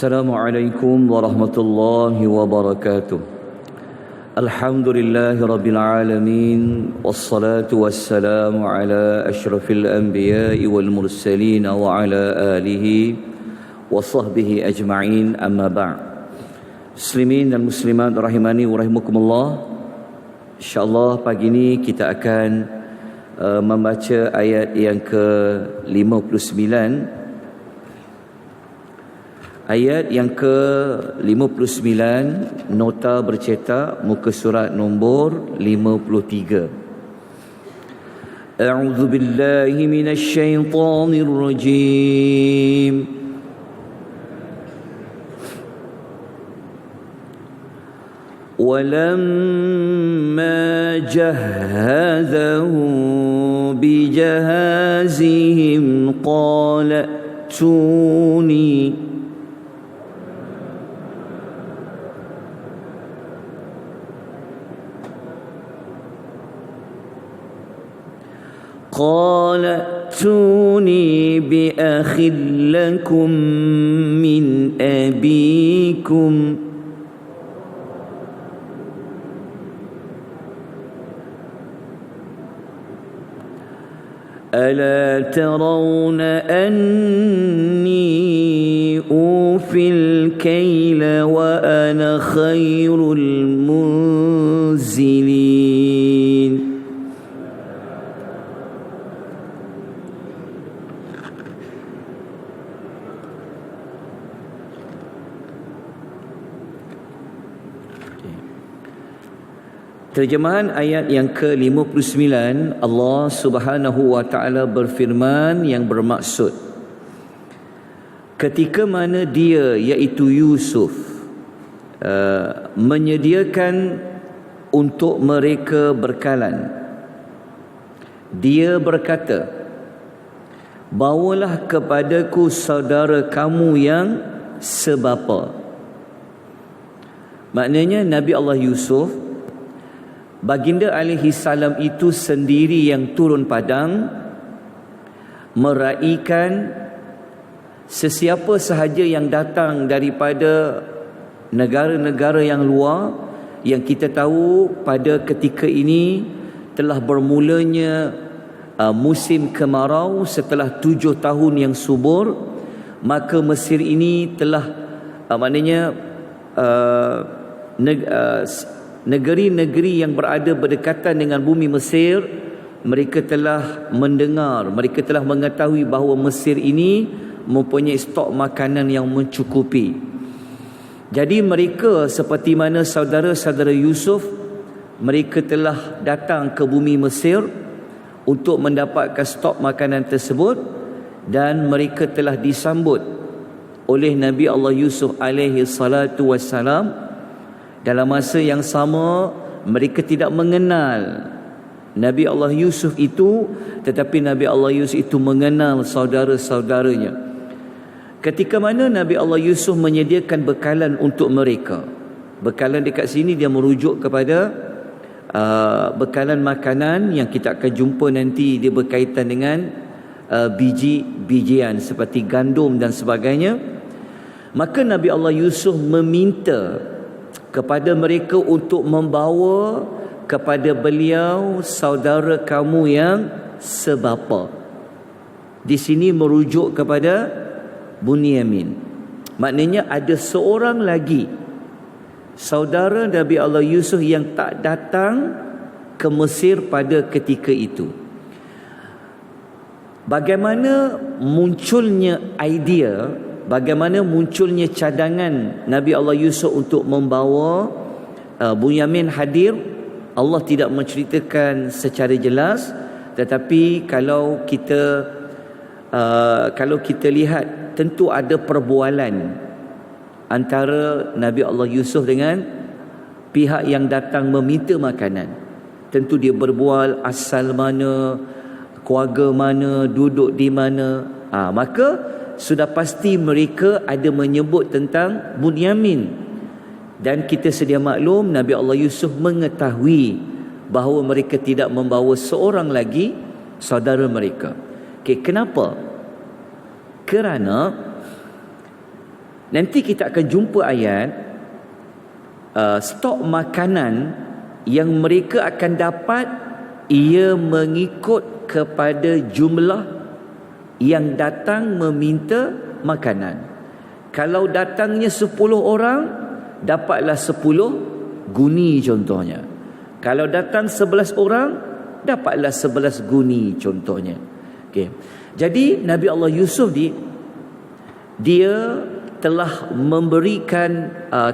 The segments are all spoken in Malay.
Assalamualaikum warahmatullahi wabarakatuh. Alhamdulillahi rabbil alamin. Wassalatu wassalamu ala ashrafil anbiya'i wal mursalin wa ala alihi wa sahbihi ajma'in, amma ba'd. Muslimin dan muslimat rahimani wa rahimakumullah. InsyaAllah pagi ini kita akan membaca ayat yang ke-59. Ayat yang ke-59, nota bercetak, muka surat nombor 53. A'udzu billahi minasy syaithanir rajim. Walamma jahazahum bijahazihim qala tuni قال ائتوني بأخ لكم من أبيكم ألا ترون أني أوفي الكيل وأنا خير المنزلين. Terjemahan ayat yang ke-59, Allah Subhanahu wa taala berfirman yang bermaksud, ketika mana dia iaitu Yusuf menyediakan untuk mereka bekalan, dia berkata, bawalah kepadaku saudara kamu yang sebapa. Maknanya Nabi Allah Yusuf, Baginda alaihi salam itu sendiri yang turun padang meraihkan sesiapa sahaja yang datang daripada negara-negara yang luar, yang kita tahu pada ketika ini telah bermulanya musim kemarau setelah 7 tahun yang subur. Maka Mesir ini telah negeri-negeri yang berada berdekatan dengan bumi Mesir, mereka telah mendengar, mereka telah mengetahui bahawa Mesir ini mempunyai stok makanan yang mencukupi. Jadi mereka seperti mana saudara-saudara Yusuf, mereka telah datang ke bumi Mesir untuk mendapatkan stok makanan tersebut, dan mereka telah disambut oleh Nabi Allah Yusuf alaihi salatu wassalam. Dalam masa yang sama, mereka tidak mengenal Nabi Allah Yusuf itu, tetapi Nabi Allah Yusuf itu mengenal saudara-saudaranya. Ketika mana Nabi Allah Yusuf menyediakan bekalan untuk mereka, bekalan dekat sini dia merujuk kepada bekalan makanan yang kita akan jumpa nanti, dia berkaitan dengan biji-bijian seperti gandum dan sebagainya. Maka Nabi Allah Yusuf meminta kepada mereka untuk membawa kepada beliau saudara kamu yang sebapa. Di sini merujuk kepada Bunyamin. Maknanya ada seorang lagi saudara Nabi Allah Yusuf yang tak datang ke Mesir pada ketika itu. Bagaimana munculnya idea, bagaimana munculnya cadangan Nabi Allah Yusuf untuk membawa Bunyamin hadir, Allah tidak menceritakan secara jelas. Tetapi kalau kita lihat, tentu ada perbualan antara Nabi Allah Yusuf dengan pihak yang datang meminta makanan. Tentu dia berbual asal mana, keluarga mana, duduk di mana. Maka sudah pasti mereka ada menyebut tentang Bunyamin. Dan kita sedia maklum, Nabi Allah Yusuf mengetahui bahawa mereka tidak membawa seorang lagi saudara mereka. Kenapa? Kerana Nanti kita akan jumpa ayat stok makanan yang mereka akan dapat, ia mengikut kepada jumlah yang datang meminta makanan. Kalau datangnya 10 orang, dapatlah 10 guni contohnya. Kalau datang 11 orang, dapatlah 11 guni contohnya. Okay. Jadi Nabi Allah Yusuf dia telah memberikan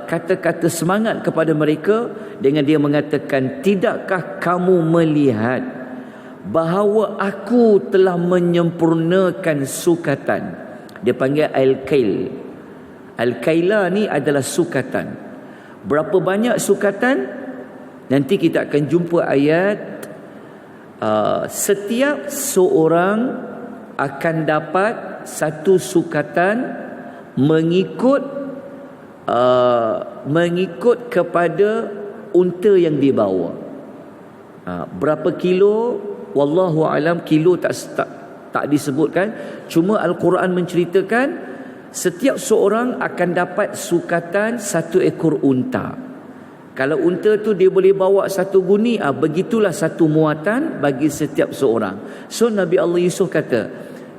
kata-kata semangat kepada mereka dengan dia mengatakan, tidakkah kamu melihat bahawa aku telah menyempurnakan sukatan. Dia panggil al-kail. Al-kaila ni adalah sukatan. Berapa banyak sukatan? Nanti kita akan jumpa ayat setiap seorang akan dapat satu sukatan mengikut kepada unta yang dibawa. Berapa kilo, wallahu alam, kilo tak disebutkan. Cuma Al-Quran menceritakan setiap seorang akan dapat sukatan 1 ekor unta. Kalau unta tu dia boleh bawa 1 guni, begitulah 1 muatan bagi setiap seorang. So Nabi Allah Yusuf kata,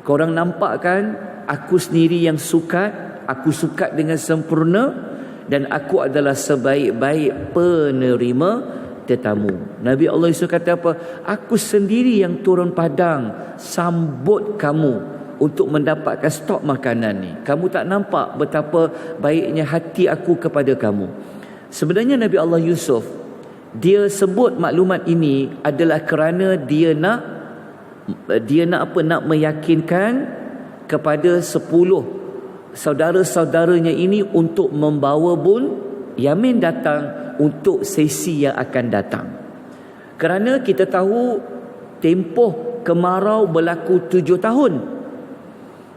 korang nampak kan, aku sendiri yang sukat, aku sukat dengan sempurna, dan aku adalah sebaik-baik penerima tetamu. Nabi Allah Yusuf kata apa? Aku sendiri yang turun padang sambut kamu untuk mendapatkan stok makanan ni. Kamu tak nampak betapa baiknya hati aku kepada kamu. Sebenarnya Nabi Allah Yusuf, dia sebut maklumat ini adalah kerana dia nak meyakinkan kepada 10 saudara-saudaranya ini untuk membawa Yamin datang untuk sesi yang akan datang. Kerana kita tahu tempoh kemarau berlaku 7 tahun.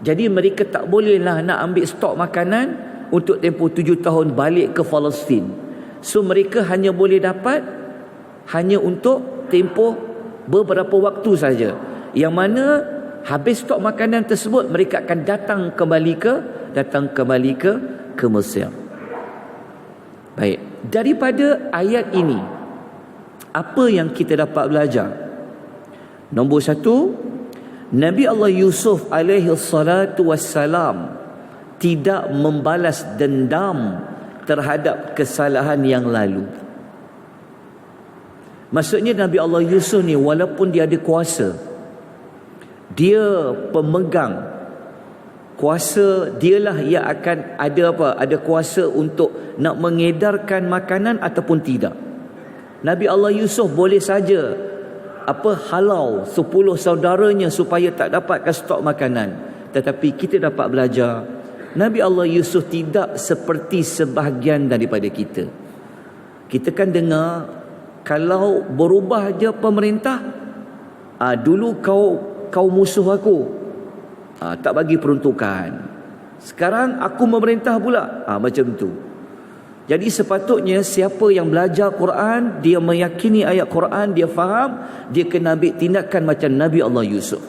Jadi mereka tak bolehlah nak ambil stok makanan untuk tempoh 7 tahun balik ke Palestin. So mereka hanya boleh dapat hanya untuk tempoh beberapa waktu saja. Yang mana habis stok makanan tersebut, mereka akan datang kembali ke Mesir. Baik, daripada ayat ini apa yang kita dapat belajar? Nombor 1, Nabi Allah Yusuf alaihi salatu wassalam tidak membalas dendam terhadap kesalahan yang lalu. Maksudnya Nabi Allah Yusuf ni walaupun dia ada kuasa, dia pemegang kuasa, dialah yang akan ada kuasa untuk nak mengedarkan makanan ataupun tidak. Nabi Allah Yusuf boleh saja halau 10 saudaranya supaya tak dapatkan stok makanan. Tetapi kita dapat belajar, Nabi Allah Yusuf tidak seperti sebahagian daripada kita. Kita kan dengar, kalau berubah je pemerintah, dulu kau musuh aku, tak bagi peruntukan, sekarang aku memerintah pula, macam tu. Jadi sepatutnya siapa yang belajar Quran, dia meyakini ayat Quran, dia faham, dia kena ambil tindakan macam Nabi Allah Yusuf.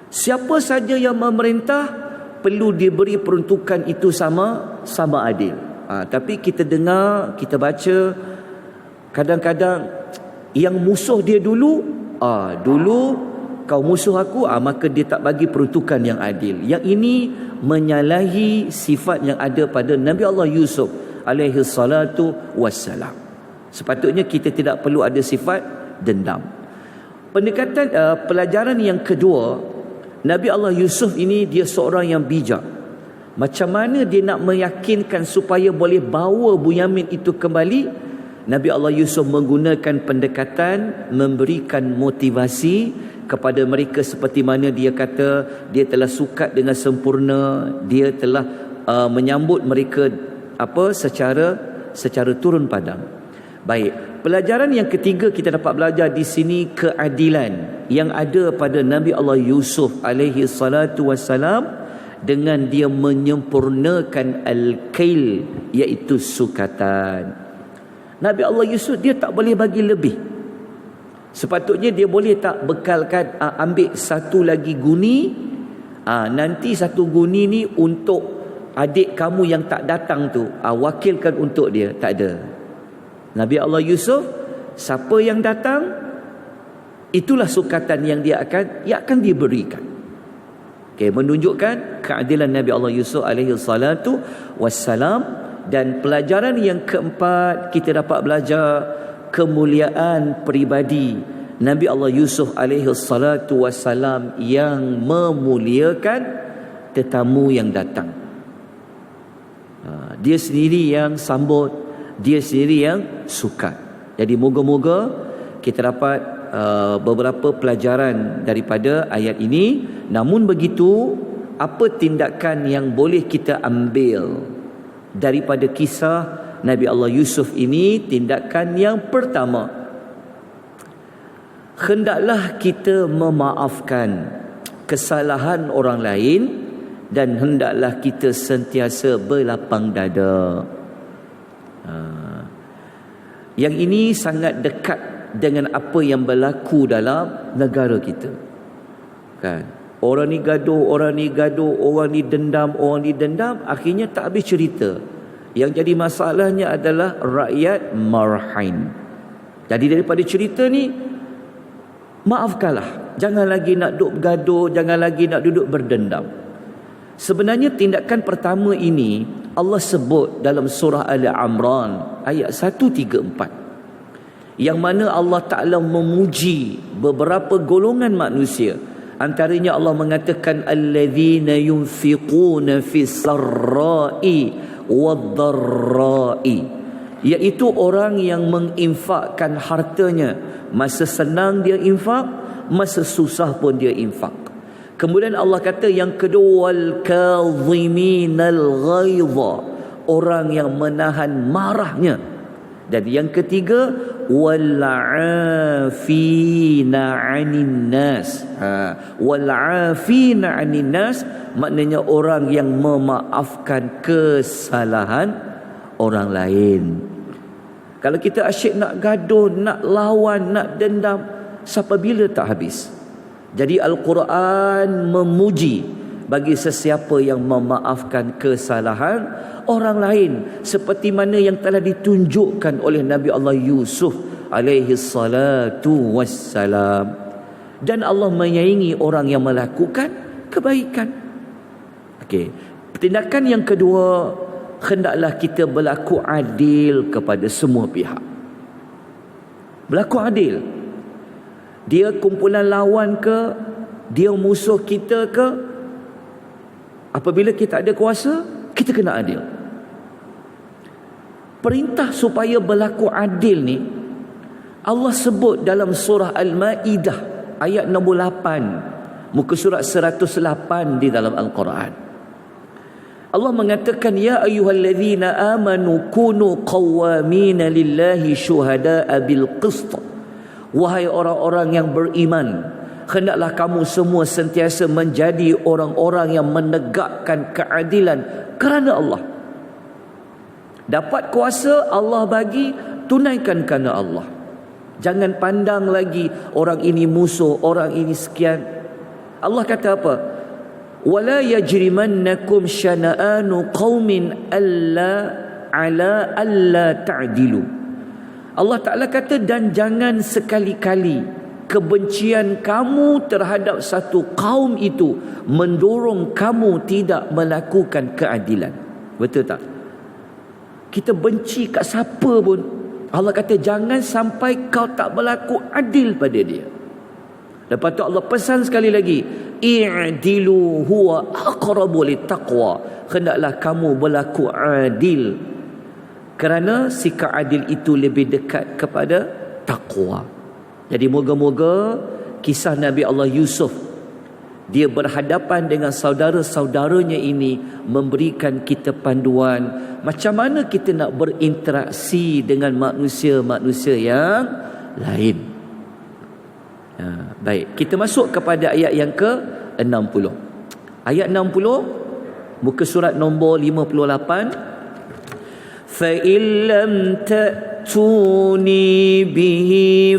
Siapa saja yang memerintah perlu diberi peruntukan itu sama adil. Tapi kita dengar, kita baca, kadang-kadang yang musuh dia dulu kau musuh aku, maka dia tak bagi peruntukan yang adil. Yang ini menyalahi sifat yang ada pada Nabi Allah Yusuf alaihi salatu wassalam. Sepatutnya kita tidak perlu ada sifat dendam. Pendekatan pelajaran yang kedua, Nabi Allah Yusuf ini dia seorang yang bijak. Macam mana dia nak meyakinkan supaya boleh bawa Bunyamin itu kembali? Nabi Allah Yusuf menggunakan pendekatan memberikan motivasi kepada mereka, seperti mana dia kata dia telah sukat dengan sempurna, dia telah menyambut mereka secara turun padang. Baik, pelajaran yang ketiga kita dapat belajar di sini keadilan yang ada pada Nabi Allah Yusuf alaihi salatu wassalam dengan dia menyempurnakan al-kail, iaitu sukatan. Nabi Allah Yusuf dia tak boleh bagi lebih. Sepatutnya dia boleh tak bekalkan, ambil 1 lagi guni, nanti 1 guni ni untuk adik kamu yang tak datang tu, wakilkan untuk dia. Tak ada. Nabi Allah Yusuf, siapa yang datang, itulah sukatan yang dia akan diberikan. Okay, menunjukkan keadilan Nabi Allah Yusuf alaihi salatu wassalam. Dan pelajaran yang keempat, kita dapat belajar kemuliaan peribadi Nabi Allah Yusuf alaihi salatu wassalam yang memuliakan tetamu yang datang. Dia sendiri yang sambut, dia sendiri yang suka. Jadi moga-moga kita dapat beberapa pelajaran daripada ayat ini. Namun begitu, apa tindakan yang boleh kita ambil daripada kisah Nabi Allah Yusuf ini? Tindakan yang pertama, hendaklah kita memaafkan kesalahan orang lain dan hendaklah kita sentiasa berlapang dada. Yang ini sangat dekat dengan apa yang berlaku dalam negara kita, kan? Orang ni gaduh, orang ni dendam, akhirnya tak habis cerita. Yang jadi masalahnya adalah rakyat marhain. Jadi daripada cerita ni, maafkanlah. Jangan lagi nak duduk gaduh, jangan lagi nak duduk berdendam. Sebenarnya tindakan pertama ini Allah sebut dalam surah Al-Imran ayat 134. Yang mana Allah Ta'ala memuji beberapa golongan manusia. Antaranya Allah mengatakan alladzina yunfiquna fis sarra'i wad-dharra'i, iaitu orang yang menginfakkan hartanya. Masa senang dia infak, masa susah pun dia infak. Kemudian Allah kata yang kedua, wal kadhiminal ghaidha, orang yang menahan marahnya. Dan yang ketiga, wal 'afina 'anin nas. Wal 'afina 'anin nas maknanya orang yang memaafkan kesalahan orang lain. Kalau kita asyik nak gaduh, nak lawan, nak dendam, sampai bila tak habis. Jadi Al-Quran memuji bagi sesiapa yang memaafkan kesalahan orang lain, seperti mana yang telah ditunjukkan oleh Nabi Allah Yusuf alaihi salatu wassalam. Dan Allah menyayangi orang yang melakukan kebaikan. Okey, tindakan yang kedua, hendaklah kita berlaku adil kepada semua pihak. Berlaku adil. Dia kumpulan lawan ke, dia musuh kita ke, apabila kita ada kuasa, kita kena adil. Perintah supaya berlaku adil ni Allah sebut dalam surah Al-Ma'idah ayat nombor 8, muka surat 108 di dalam Al-Quran. Allah mengatakan, ya ayyuhallazina amanu kunu qawwamina lillahi syuhada'a bil qist. Wahai orang-orang yang beriman, hendaklah kamu semua sentiasa menjadi orang-orang yang menegakkan keadilan kerana Allah. Dapat kuasa Allah bagi, tunaikan kerana Allah. Jangan pandang lagi orang ini musuh, orang ini sekian. Allah kata apa? Wala yajrimannakum syana'anu qaumin alla ta'dilu. Allah Ta'ala kata, dan jangan sekali-kali kebencian kamu terhadap satu kaum itu mendorong kamu tidak melakukan keadilan. Betul tak? Kita benci kat siapa pun, Allah kata jangan sampai kau tak berlaku adil pada dia. Lepas tu Allah pesan sekali lagi, i'dilu huwa aqrabu littaqwa. Hendaklah kamu berlaku adil, kerana sikap adil itu lebih dekat kepada taqwa. Jadi moga-moga kisah Nabi Allah Yusuf, dia berhadapan dengan saudara-saudaranya ini, memberikan kita panduan macam mana kita nak berinteraksi dengan manusia-manusia yang lain. Baik, kita masuk kepada ayat yang ke-60. Ayat 60, muka surat nombor 58. فَإِنْ لَمْ تَأْتُونِي بِهِ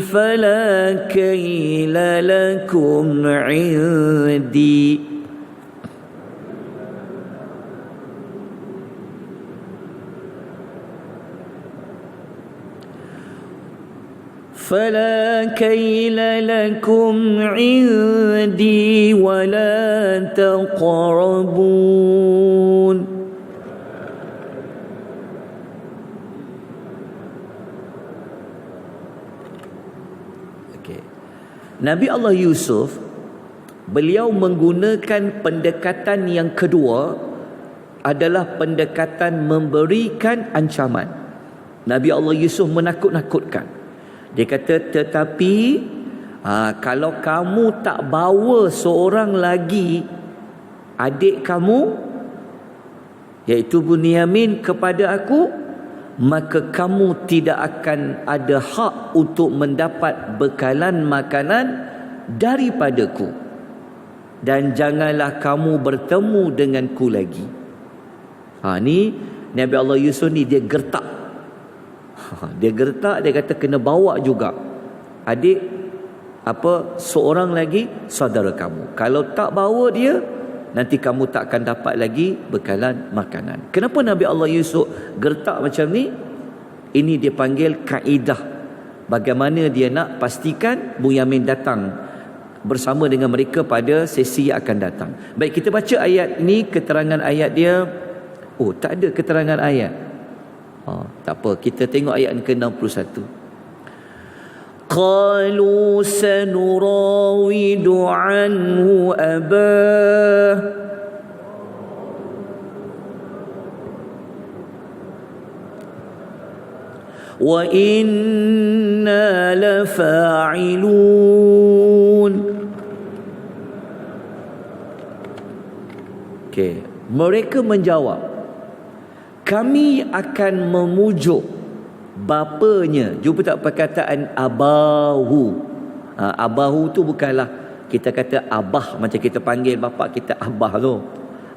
فَلَا كَيْلَ لَكُمْ عِنْدِي. فلا كيل لكم عندي ولا تقربون. Okay. Nabi Allah Yusuf, beliau menggunakan pendekatan yang kedua adalah pendekatan memberikan ancaman. Nabi Allah Yusuf menakut-nakutkan. Dia kata, tetapi kalau kamu tak bawa seorang lagi adik kamu, iaitu Bunyamin, kepada aku, maka kamu tidak akan ada hak untuk mendapat bekalan makanan daripadaku, dan janganlah kamu bertemu denganku lagi. Ni Nabi Allah Yusuf ni dia gertak. Dia gertak, dia kata kena bawa juga adik seorang lagi saudara kamu. Kalau tak bawa dia, nanti kamu tak akan dapat lagi bekalan makanan. Kenapa Nabi Allah Yusuf gertak macam ni? Ini dia panggil kaedah bagaimana dia nak pastikan Bunyamin datang bersama dengan mereka pada sesi yang akan datang. Baik, kita baca ayat ni, keterangan ayat dia. Oh, tak ada keterangan ayat. Tak apa, kita tengok ayat ke-61. Qalu sanurawidu anhu abah wa inna lafa'ilun. Okay, mereka menjawab, kami akan memujuk bapanya. Jumpa tak perkataan abahu? Abahu tu bukanlah kita kata abah macam kita panggil bapa kita abah tu.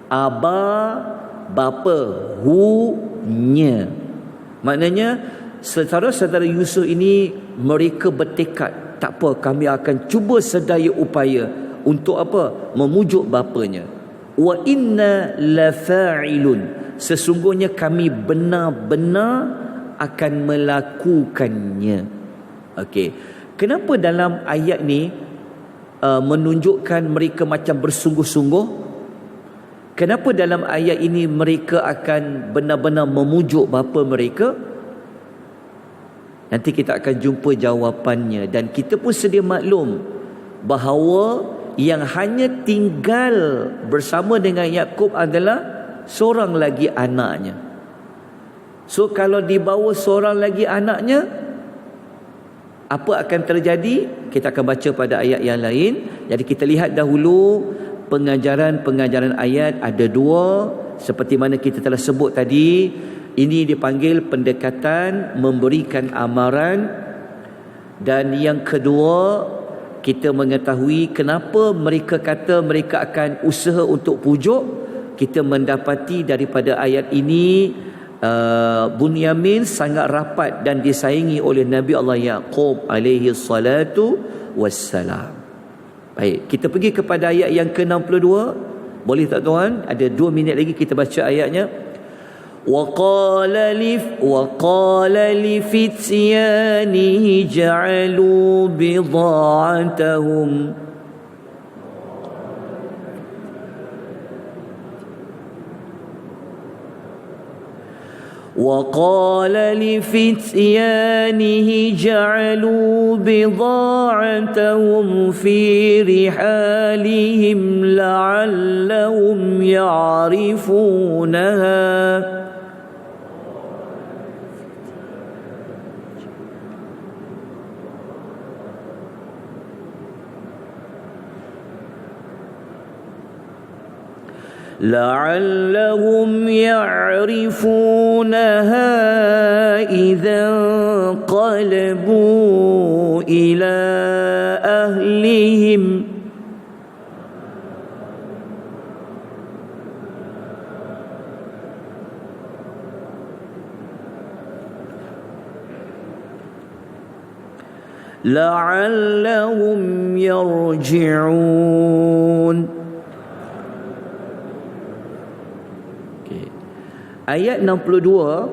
Abah, bapa, hu-nya. Maknanya saudara-saudara Yusuf ini mereka bertekad, tak apa, kami akan cuba sedaya upaya untuk memujuk bapanya. Wa inna lafa'ilun, sesungguhnya kami benar-benar akan melakukannya. Okey. Kenapa dalam ayat ni menunjukkan mereka macam bersungguh-sungguh? Kenapa dalam ayat ini mereka akan benar-benar memujuk bapa mereka? Nanti kita akan jumpa jawapannya, dan kita pun sedia maklum bahawa yang hanya tinggal bersama dengan Yakub adalah seorang lagi anaknya. So kalau dibawa seorang lagi anaknya, apa akan terjadi? Kita akan baca pada ayat yang lain. Jadi kita lihat dahulu pengajaran-pengajaran ayat ada dua, seperti mana kita telah sebut tadi. Ini dipanggil pendekatan memberikan amaran, dan yang kedua kita mengetahui kenapa mereka kata mereka akan usaha untuk pujuk. Kita mendapati daripada ayat ini Bunyamin sangat rapat dan disayangi oleh Nabi Allah Yaqub alaihi salatu wassalam. Baik, kita pergi kepada ayat yang ke-62. Boleh tak tuan? Ada 2 minit lagi kita baca ayatnya. وَقَالَ لِفِتْيَانِهِ جَعَلُوا بِضَاعَتَهُمْ وَقَالَ لِفِتْيَانِهِ جَعَلُوا بِضَاعَتَهُمْ فِي رِحَالِهِمْ لَعَلَّهُمْ يَعْرِفُونَهَا إذا انقلبوا إلى أهلهم لعلهم يرجعون. Ayat 62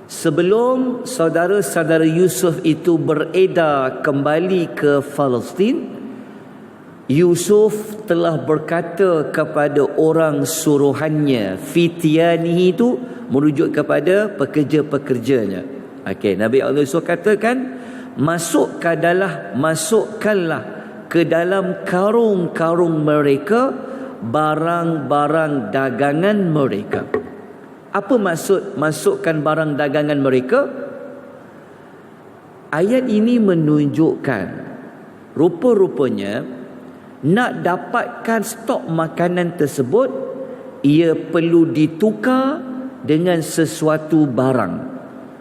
Sebelum saudara-saudara Yusuf itu beredar kembali ke Palestin, Yusuf telah berkata kepada orang suruhannya, fityanihi itu merujuk kepada pekerja-pekerjanya. Okey, Nabi Allah Yusuf katakan, masukkanlah ke dalam karung-karung mereka barang-barang dagangan mereka. Apa maksud masukkan barang dagangan mereka? Ayat ini menunjukkan rupa-rupanya nak dapatkan stok makanan tersebut, ia perlu ditukar dengan sesuatu barang.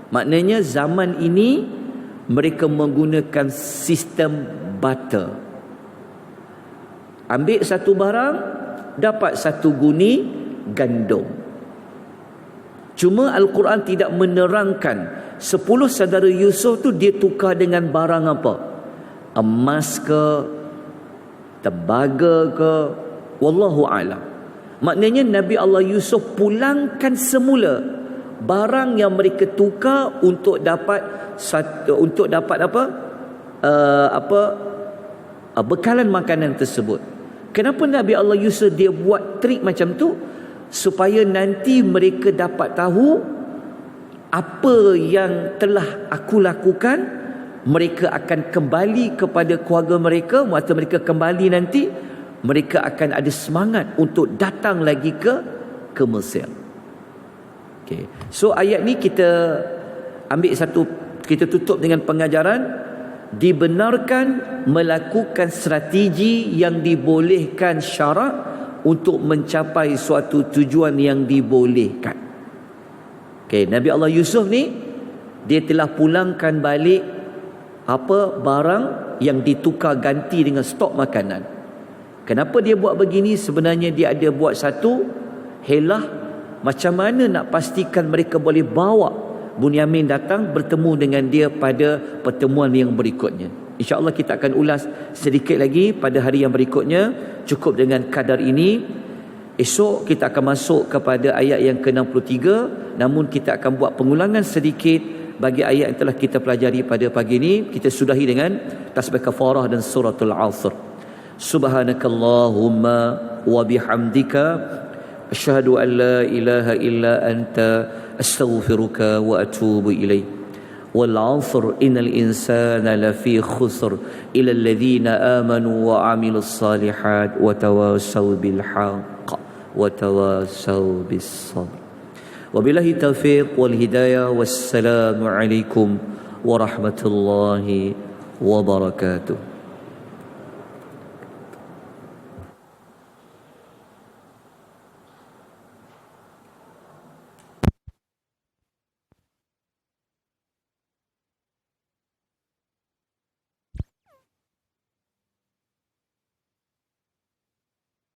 Maknanya zaman ini mereka menggunakan sistem barter. Ambil satu barang, dapat satu guni gandum. Cuma Al-Quran tidak menerangkan 10 saudara Yusuf tu dia tukar dengan barang apa? Emas ke? Tembaga ke? Wallahu a'lam. Maknanya Nabi Allah Yusuf pulangkan semula barang yang mereka tukar untuk dapat bekalan makanan tersebut. Kenapa Nabi Allah Yusuf dia buat trik macam tu? Supaya nanti mereka dapat tahu apa yang telah aku lakukan. Mereka akan kembali kepada keluarga mereka. Waktu mereka kembali nanti, mereka akan ada semangat untuk datang lagi ke Mesir. Okay. So ayat ni kita ambil satu, kita tutup dengan pengajaran dibenarkan melakukan strategi yang dibolehkan syarak untuk mencapai suatu tujuan yang dibolehkan. Okay, Nabi Allah Yusuf ni dia telah pulangkan balik barang yang ditukar ganti dengan stok makanan. Kenapa dia buat begini? Sebenarnya dia ada buat satu helah macam mana nak pastikan mereka boleh bawa Bunyamin datang bertemu dengan dia pada pertemuan yang berikutnya. InsyaAllah kita akan ulas sedikit lagi pada hari yang berikutnya. Cukup dengan kadar ini. Esok kita akan masuk kepada ayat yang ke-63. Namun kita akan buat pengulangan sedikit bagi ayat yang telah kita pelajari pada pagi ini. Kita sudahi dengan tasbih kafarah dan suratul Asr. Subhanakallahumma wa bihamdika asyhadu an la ilaha illa anta astaghfiruka wa atubu ilaik. والعصر إن الإنسان لفي خسر إلى الذين آمنوا وعملوا الصالحات وتواصوا بالحق وتواصوا بالصبر وبالله التوفيق والهداية والسلام عليكم ورحمة الله وبركاته.